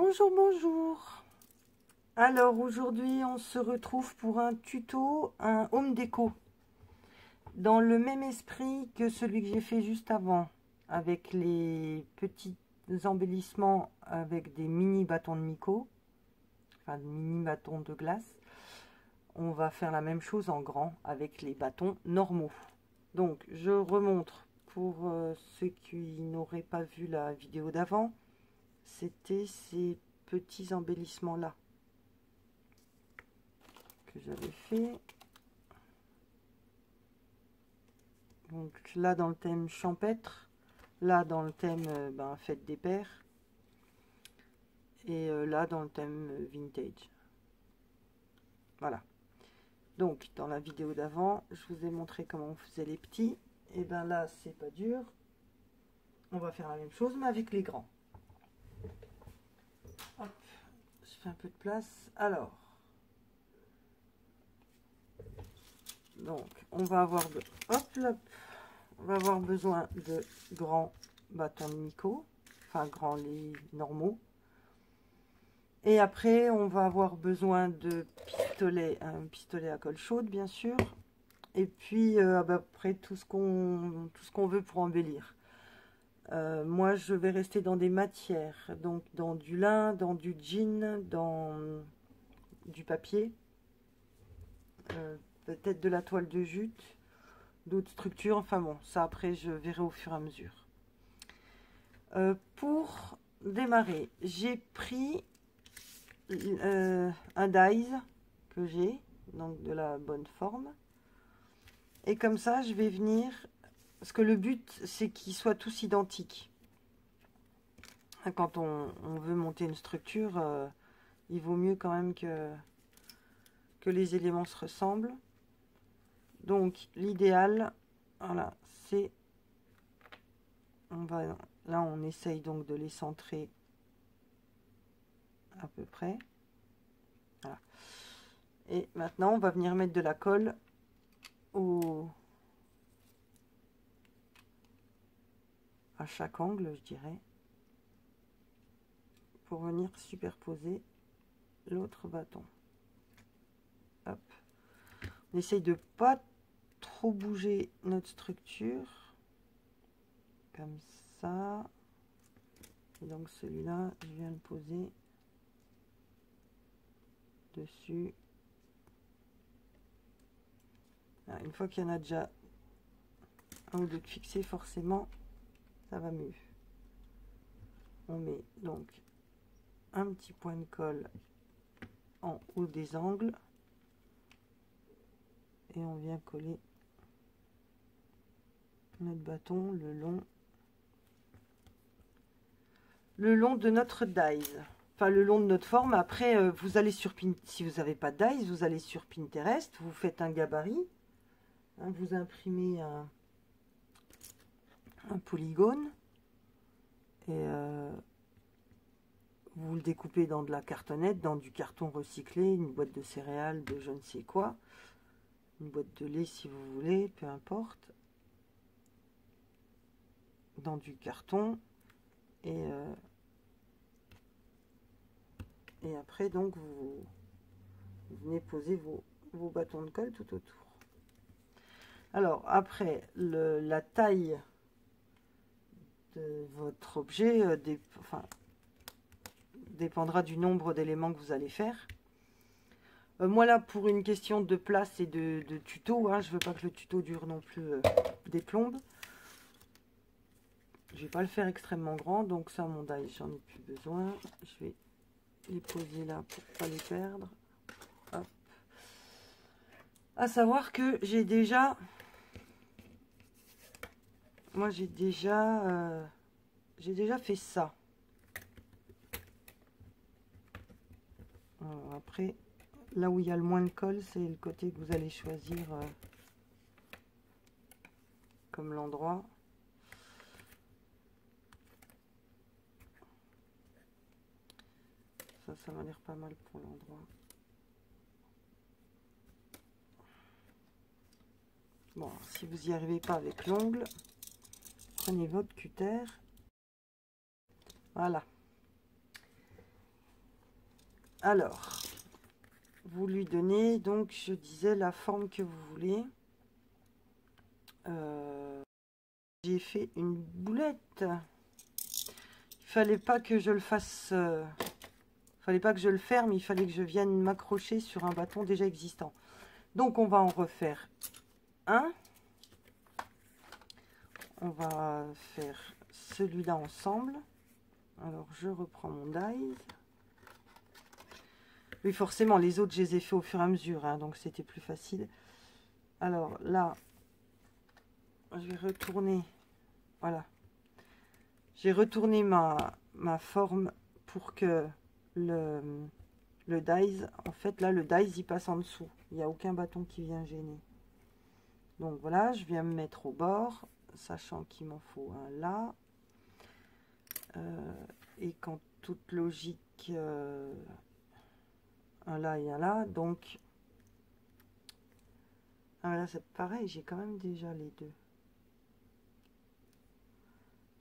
Bonjour, bonjour. Alors aujourd'hui on se retrouve pour un tuto, un home déco. Dans le même esprit que celui que j'ai fait juste avant, avec les petits embellissements avec des mini bâtons de Miko, enfin des mini bâtons de glace. On va faire la même chose en grand avec les bâtons normaux. Donc je remontre pour ceux qui n'auraient pas vu la vidéo d'avant. C'était ces petits embellissements là que j'avais fait. Donc là dans le thème champêtre, là dans le thème fête des pères, et là dans le thème vintage. Voilà. Donc dans la vidéo d'avant, je vous ai montré comment on faisait les petits. Et ben là c'est pas dur. On va faire la même chose mais avec les grands. Hop, je fais un peu de place. Alors, donc on va avoir on va avoir besoin de grands bâtons de Miko, enfin grands, les normaux. Et après on va avoir besoin de pistolets, un pistolet à colle chaude bien sûr, et puis après tout ce qu'on veut pour embellir. Moi je vais rester dans des matières, donc dans du lin, dans du jean, dans du papier, peut-être de la toile de jute, d'autres structures, enfin bon, ça après je verrai au fur et à mesure. Pour démarrer, j'ai pris un dies que j'ai, donc de la bonne forme, et comme ça je vais venir, parce que le but c'est qu'ils soient tous identiques. Quand on veut monter une structure, il vaut mieux quand même que les éléments se ressemblent. Donc l'idéal, voilà, c'est, là on essaye donc de les centrer à peu près. Voilà. Et maintenant on va venir mettre de la colle à chaque angle, je dirais, pour venir superposer l'autre bâton. Hop. On essaye de pas trop bouger notre structure, comme ça. Et donc celui-là, je viens le poser dessus. Alors, une fois qu'il y en a déjà un ou deux de fixés, forcément, ça va mieux. On met donc un petit point de colle en haut des angles et on vient coller notre bâton le long de notre dies, enfin le long de notre forme. Après vous allez sur si vous n'avez pas de dies, vous allez sur Pinterest, vous faites un gabarit, hein, vous imprimez un polygone et vous le découpez dans de la cartonnette, dans du carton recyclé, une boîte de céréales, de je ne sais quoi, une boîte de lait si vous voulez, peu importe, dans du carton, et après donc vous venez poser vos bâtons de colle tout autour. Alors après la taille de votre objet dépendra du nombre d'éléments que vous allez faire. Moi là, pour une question de place et de tuto, hein, je veux pas que le tuto dure non plus des plombes. Je vais pas le faire extrêmement grand, donc ça, mon die, j'en ai plus besoin. Je vais les poser là pour pas les perdre. Hop. À savoir que j'ai déjà, moi j'ai déjà fait ça. Alors, après, là où il y a le moins de colle, c'est le côté que vous allez choisir comme l'endroit. Ça m'a l'air pas mal pour l'endroit. Bon, alors, si vous n'y arrivez pas avec l'ongle, prenez votre cutter. Voilà. Alors, vous lui donnez, donc, je disais, la forme que vous voulez. J'ai fait une boulette. Il fallait pas que je le fasse... fallait pas que je le ferme, il fallait que je vienne m'accrocher sur un bâton déjà existant. Donc, on va en refaire un. On va faire celui-là ensemble. Alors, je reprends mon dies. Oui, forcément, les autres, je les ai fait au fur et à mesure, hein, donc c'était plus facile. Alors, là, je vais retourner. Voilà. J'ai retourné ma forme pour que le dies, en fait, là, le dies, il passe en dessous. Il n'y a aucun bâton qui vient gêner. Donc, voilà, je viens me mettre au bord, sachant qu'il m'en faut un là. Et qu'en toute logique, un là et un là, donc... Ah, là, c'est pareil, j'ai quand même déjà les deux.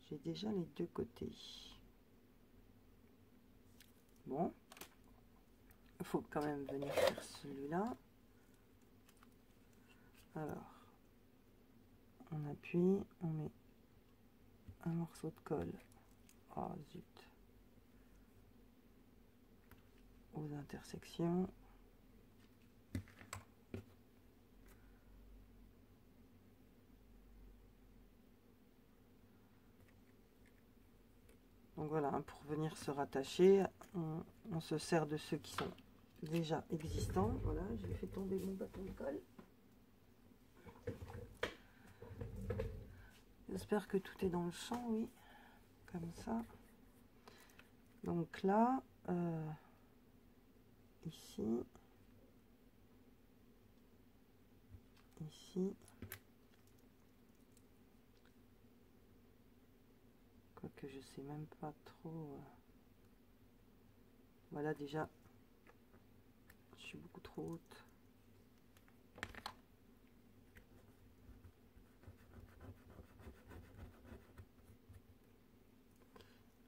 J'ai déjà les deux côtés. Bon. Il faut quand même venir faire celui-là. Alors, on appuie, on met un morceau de colle. Oh zut. Aux intersections. Donc voilà, hein, pour venir se rattacher, on se sert de ceux qui sont déjà existants. Voilà, j'ai fait tomber mon bâton de colle. J'espère que tout est dans le champ, oui. Comme ça. Donc là, ici, ici. Quoique je sais même pas trop. Voilà, déjà, je suis beaucoup trop haute.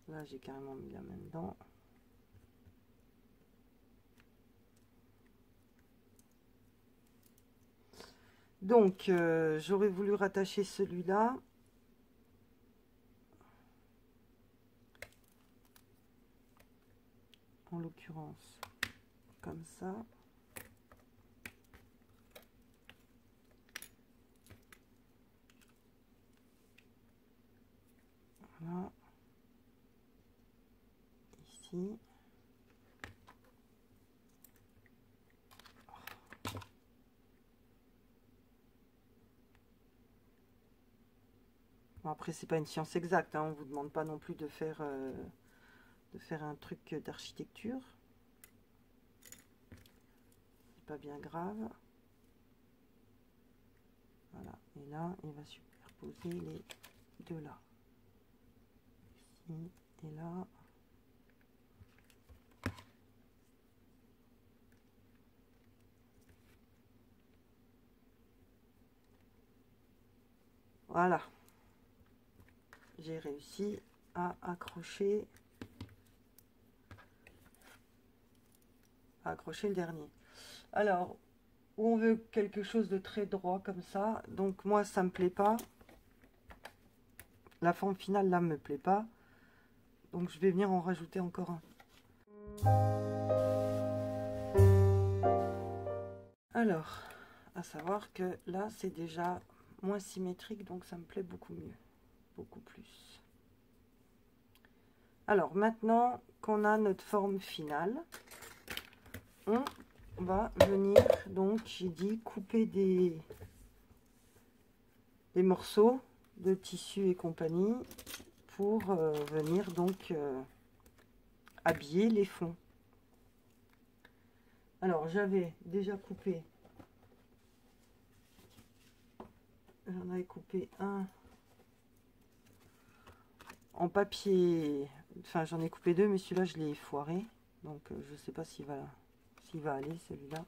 Là, j'ai carrément mis la main dedans. Donc, j'aurais voulu rattacher celui-là. En l'occurrence, comme ça. Voilà. Ici. Bon, après, c'est pas une science exacte, hein, on vous demande pas non plus de faire un truc d'architecture. C'est pas bien grave. Voilà. Et là, il va superposer les deux là. Ici et là. Voilà. J'ai réussi à accrocher le dernier. Alors, où on veut quelque chose de très droit comme ça, donc moi ça me plaît pas. La forme finale là me plaît pas. Donc je vais venir en rajouter encore un. Alors, à savoir que là c'est déjà moins symétrique, donc ça me plaît beaucoup mieux. Beaucoup plus. Alors maintenant qu'on a notre forme finale, on va venir, donc j'ai dit, couper des morceaux de tissu et compagnie pour venir donc habiller les fonds. Alors j'avais déjà coupé, j'en avais coupé un en papier, enfin j'en ai coupé deux, mais celui-là je l'ai foiré, donc je sais pas s'il va aller celui-là.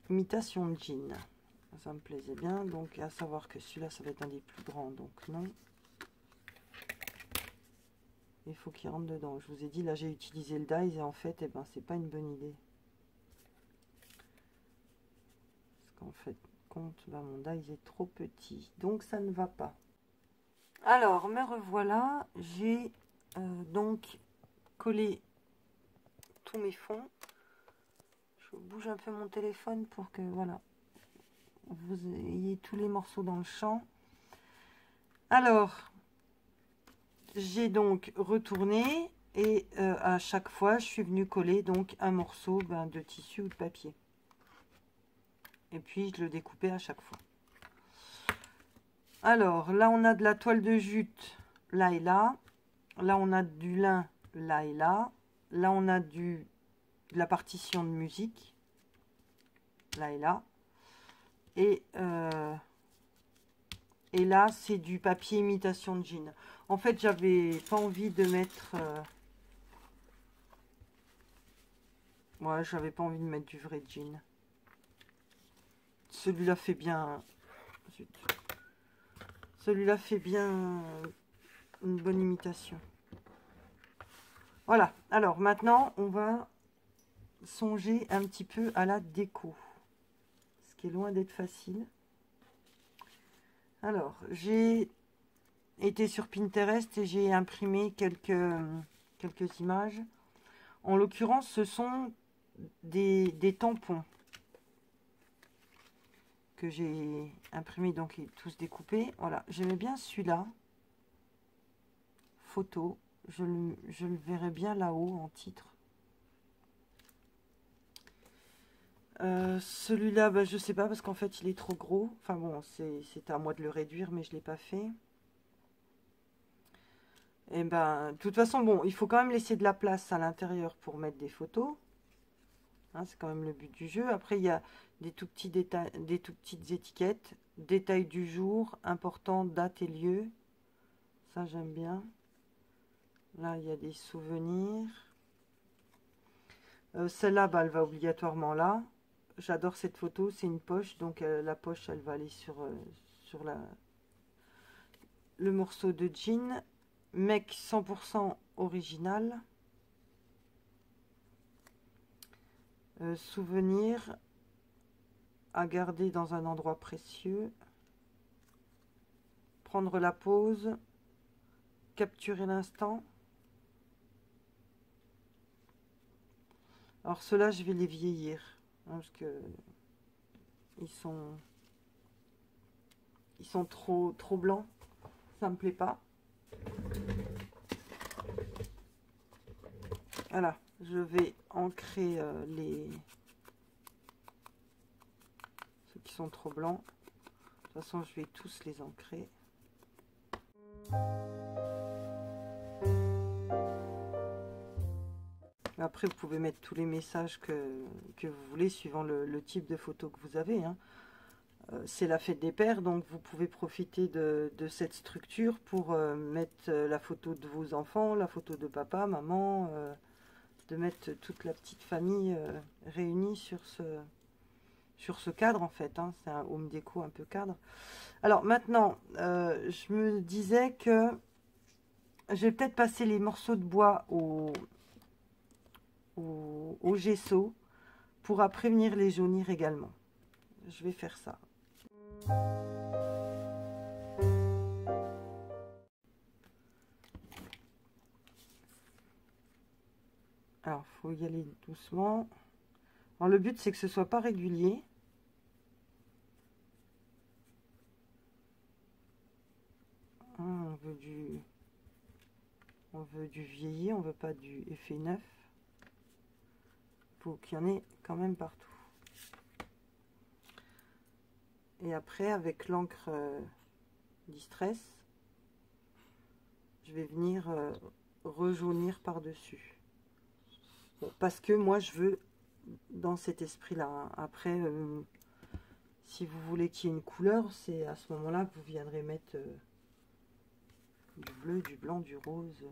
Imitation de jean, ça me plaisait bien, donc à savoir que celui-là ça va être un des plus grands, donc non. il faut qu'il rentre dedans. Je vous ai dit, là j'ai utilisé le dies et en fait, eh ben, c'est pas une bonne idée. Parce qu'en fait, compte, ben, mon dies est trop petit, donc ça ne va pas. Alors, me revoilà. J'ai donc collé tous mes fonds. Je bouge un peu mon téléphone pour que, voilà, vous ayez tous les morceaux dans le champ. Alors, j'ai donc retourné et à chaque fois, je suis venue coller donc un morceau de tissu ou de papier. Et puis, je le découpais à chaque fois. Alors, là, on a de la toile de jute, là et là. Là, on a du lin, là et là. Là, on a de la partition de musique, là et là. Et là, c'est du papier imitation de jean. En fait, j'avais pas envie de mettre... ouais, j'avais pas envie de mettre du vrai jean. Celui-là fait bien... Zut. Celui-là fait bien une bonne imitation. Voilà. Alors, maintenant, on va songer un petit peu à la déco. Ce qui est loin d'être facile. Alors, j'ai été sur Pinterest et j'ai imprimé quelques images. En l'occurrence, ce sont des tampons que j'ai imprimés, donc tous découpés. Voilà, j'aimais bien celui-là. Photo, je le verrai bien là-haut en titre. Celui-là, bah, je sais pas parce qu'en fait il est trop gros. Enfin bon, c'est à moi de le réduire, mais je l'ai pas fait. Et ben, de toute façon, bon, il faut quand même laisser de la place à l'intérieur pour mettre des photos. Hein, c'est quand même le but du jeu. Après, il y a des tout petits détails, des tout petites étiquettes. Détails du jour, important, date et lieu. Ça, j'aime bien. Là, il y a des souvenirs. Celle-là, bah, elle va obligatoirement là. J'adore cette photo. C'est une poche. Donc, la poche, elle va aller sur le morceau de jean. Mec 100% original. Souvenir à garder dans un endroit précieux. Prendre la pause. Capturer l'instant. Alors ceux-là, je vais les vieillir. Hein, parce que ils sont trop blancs. Ça me plaît pas. Voilà. Je vais ancrer ceux qui sont trop blancs. De toute façon, je vais tous les ancrer. Après, vous pouvez mettre tous les messages que vous voulez, suivant le type de photo que vous avez. Hein. C'est la fête des pères, donc vous pouvez profiter de cette structure pour mettre la photo de vos enfants, la photo de papa, maman, de mettre toute la petite famille réunie sur ce cadre, en fait. Hein. C'est un home déco un peu cadre. Alors, maintenant, je me disais que je vais peut-être passer les morceaux de bois au gesso pour après venir les jaunir également. Je vais faire ça. Alors, il faut y aller doucement. Alors, le but, c'est que ce soit pas régulier. On veut du vieilli, on veut pas du effet neuf. Faut qu'il y en ait quand même partout. Et après, avec l'encre Distress, je vais venir rejaunir par-dessus. Bon, parce que moi, je veux dans cet esprit-là. Hein. Après, si vous voulez qu'il y ait une couleur, c'est à ce moment-là que vous viendrez mettre du bleu, du blanc, du rose.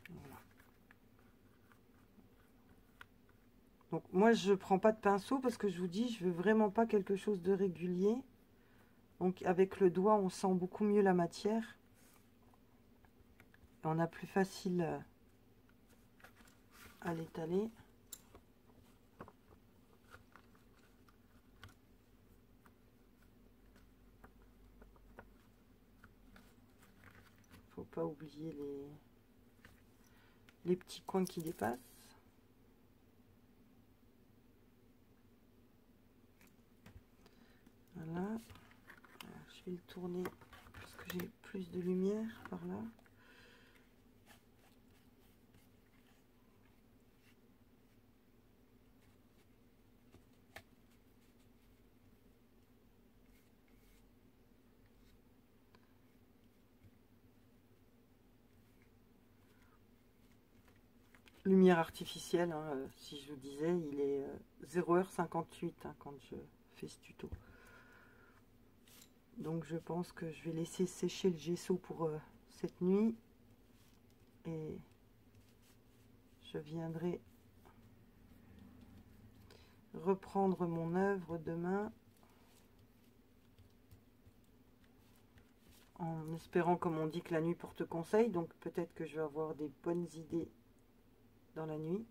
Voilà. Donc moi je prends pas de pinceau parce que je vous dis, je veux vraiment pas quelque chose de régulier. Donc avec le doigt on sent beaucoup mieux la matière. Et on a plus facile à l'étaler. Faut pas oublier les petits coins qui dépassent. Voilà. Alors, je vais le tourner parce que j'ai plus de lumière par là. Lumière artificielle, hein, si je vous disais, il est 0h58 hein, quand je fais ce tuto. Donc je pense que je vais laisser sécher le gesso pour cette nuit. Et je viendrai reprendre mon œuvre demain. En espérant, comme on dit, que la nuit porte conseil. Donc peut-être que je vais avoir des bonnes idées dans la nuit.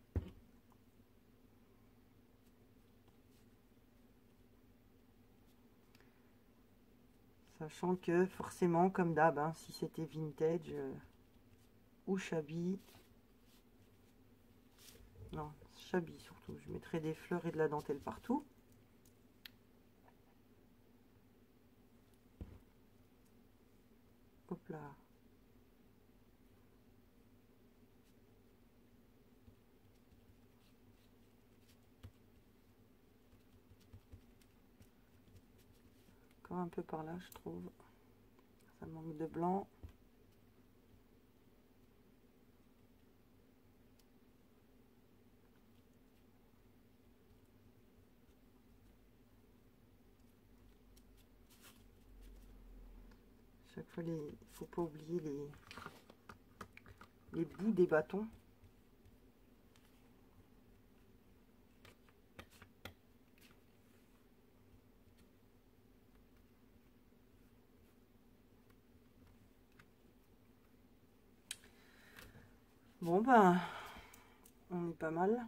Sachant que forcément, comme d'hab, hein, si c'était vintage ou shabby, non, shabby surtout, je mettrais des fleurs et de la dentelle partout. Hop là. Encore un peu par là, je trouve. Ça manque de blanc. Chaque fois, il faut pas oublier les bouts des bâtons. Bon ben, on est pas mal.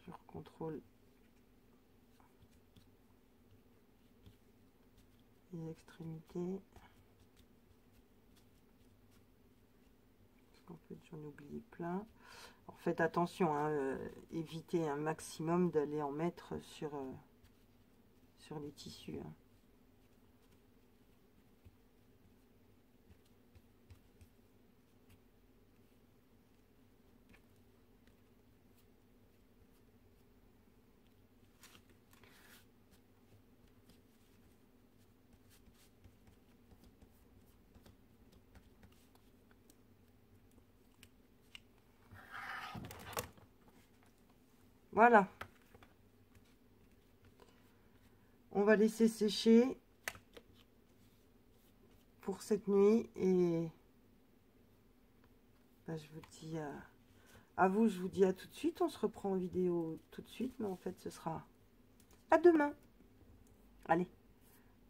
Je recontrôle les extrémités. Parce qu'en fait j'en ai oublié plein. En fait attention, hein, évitez un maximum d'aller en mettre sur les tissus. Hein. Voilà. On va laisser sécher pour cette nuit et ben, je vous dis à vous, je vous dis à tout de suite. On se reprend en vidéo tout de suite, mais en fait ce sera à demain. Allez,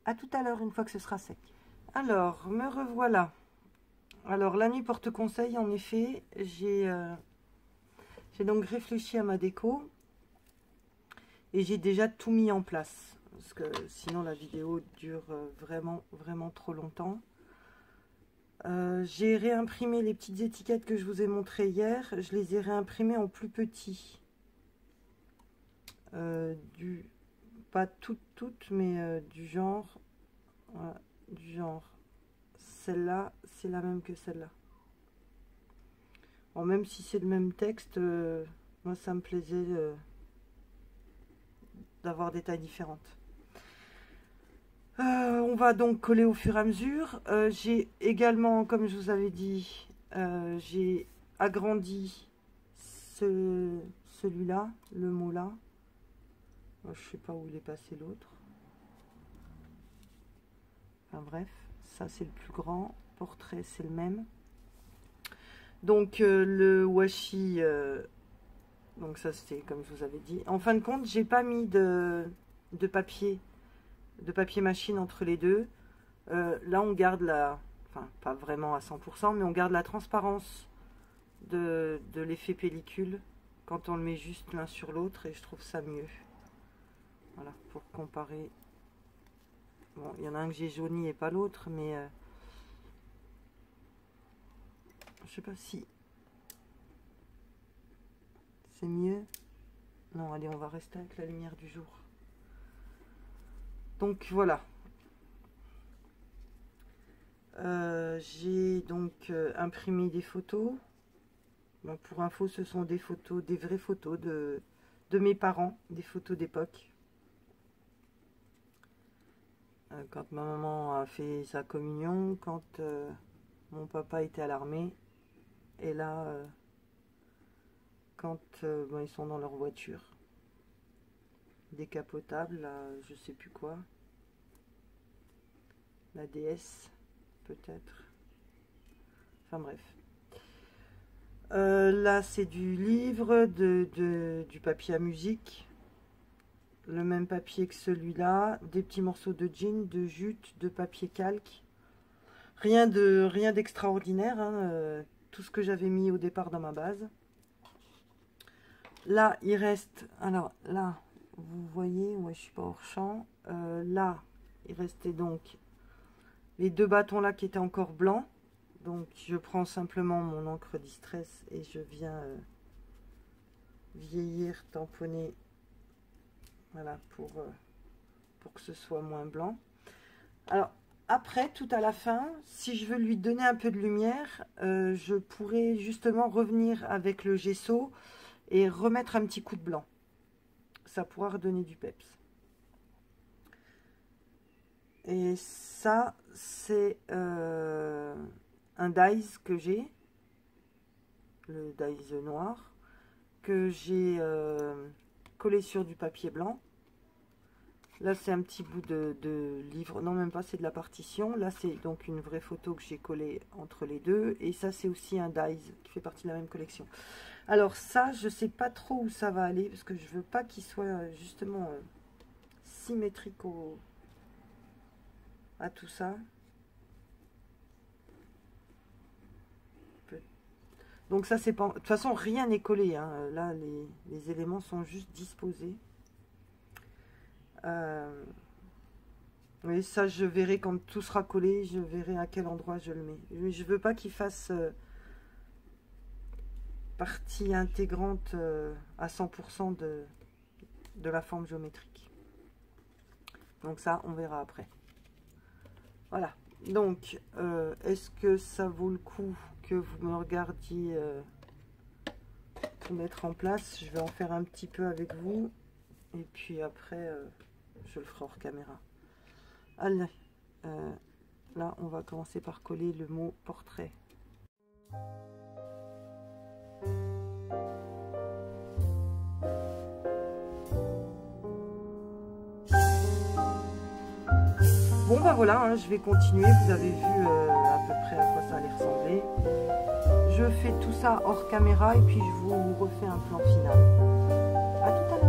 à tout à l'heure une fois que ce sera sec. Alors, me revoilà. Alors, la nuit porte conseil, en effet, j'ai donc réfléchi à ma déco et j'ai déjà tout mis en place. Parce que sinon, la vidéo dure vraiment trop longtemps. J'ai réimprimé les petites étiquettes que je vous ai montrées hier. Je les ai réimprimées en plus petit. Pas toutes, mais du genre... Voilà, du genre... Celle-là, c'est la même que celle-là. Bon, même si c'est le même texte, moi ça me plaisait d'avoir des tailles différentes. On va donc coller au fur et à mesure. J'ai également, comme je vous avais dit, j'ai agrandi celui-là, le mot là. Je sais pas où il est passé l'autre. Enfin bref, ça c'est le plus grand. portrait, c'est le même. Donc le washi, donc ça c'était comme je vous avais dit. En fin de compte, j'ai pas mis de papier machine entre les deux. Là on garde la, enfin pas vraiment à 100%, mais on garde la transparence de l'effet pellicule quand on le met juste l'un sur l'autre, et je trouve ça mieux. Voilà, pour comparer. Bon, il y en a un que j'ai jauni et pas l'autre, mais je sais pas si c'est mieux. Non, allez, on va rester avec la lumière du jour. Donc voilà. J'ai donc imprimé des photos. Bon, pour info, ce sont des photos, des vraies photos de mes parents, des photos d'époque. Quand ma maman a fait sa communion, quand mon papa était à l'armée, et là, quand bon, ils sont dans leur voiture. Décapotable, là, je sais plus quoi. La DS, peut-être. Enfin bref. Là, c'est du livre, du papier à musique. Le même papier que celui-là. Des petits morceaux de jean, de jute, de papier calque. Rien d'extraordinaire. Hein, tout ce que j'avais mis au départ dans ma base. Là, il reste... Alors, là, vous voyez, ouais, je suis pas hors champ. Là, il restait donc les deux bâtons là qui étaient encore blancs. Donc je prends simplement mon encre Distress et je viens vieillir, tamponner, voilà, pour que ce soit moins blanc. Alors après, tout à la fin, si je veux lui donner un peu de lumière, je pourrais justement revenir avec le gesso et remettre un petit coup de blanc. Ça pourra redonner du peps. Et ça, c'est un dies que j'ai, le dies noir, que j'ai collé sur du papier blanc. Là, c'est un petit bout de livre, non même pas, c'est de la partition. Là, c'est donc une vraie photo que j'ai collée entre les deux. Et ça, c'est aussi un dies qui fait partie de la même collection. Alors ça, je sais pas trop où ça va aller, parce que je veux pas qu'il soit justement symétrique à tout ça. Donc ça, c'est pas... De toute façon, rien n'est collé. Hein. Là, les éléments sont juste disposés. Oui, ça, je verrai quand tout sera collé. Je verrai à quel endroit je le mets. Mais je veux pas qu'il fasse partie intégrante à 100% de la forme géométrique. Donc ça, on verra après. Voilà. Donc, est-ce que ça vaut le coup que vous me regardiez pour mettre en place? Je vais en faire un petit peu avec vous. Et puis après, je le ferai hors caméra. Allez, là, on va commencer par coller le mot portrait. Bon bah voilà, hein, je vais continuer. Vous avez vu à peu près à quoi ça allait ressembler. Je fais tout ça hors caméra et puis je vous refais un plan final. À tout à l'heure.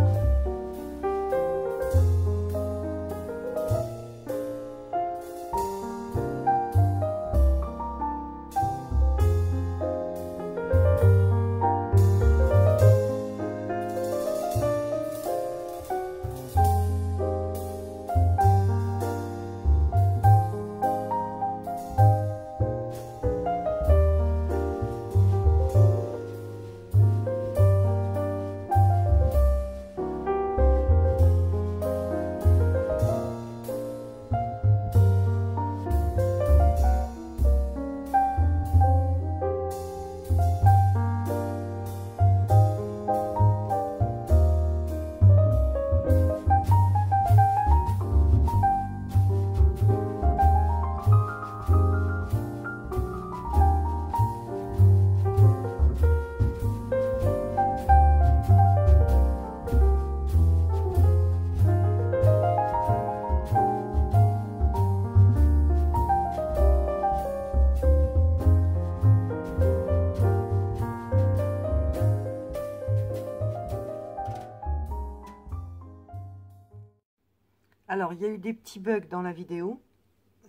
Alors, il y a eu des petits bugs dans la vidéo.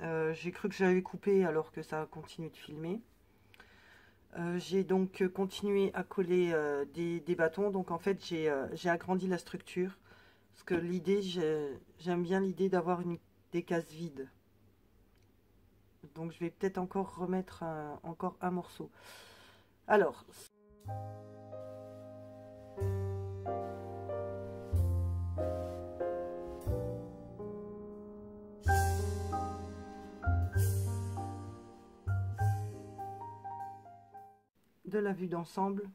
J'ai cru que j'avais coupé alors que ça a continué de filmer. J'ai donc continué à coller des bâtons. Donc en fait, j'ai agrandi la structure. Parce que l'idée, j'aime bien l'idée d'avoir des cases vides. Donc je vais peut-être encore remettre encore un morceau. Alors... de la vue d'ensemble.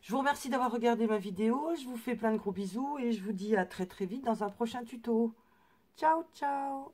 Je vous remercie d'avoir regardé ma vidéo, je vous fais plein de gros bisous et je vous dis à très très vite dans un prochain tuto. Ciao ciao.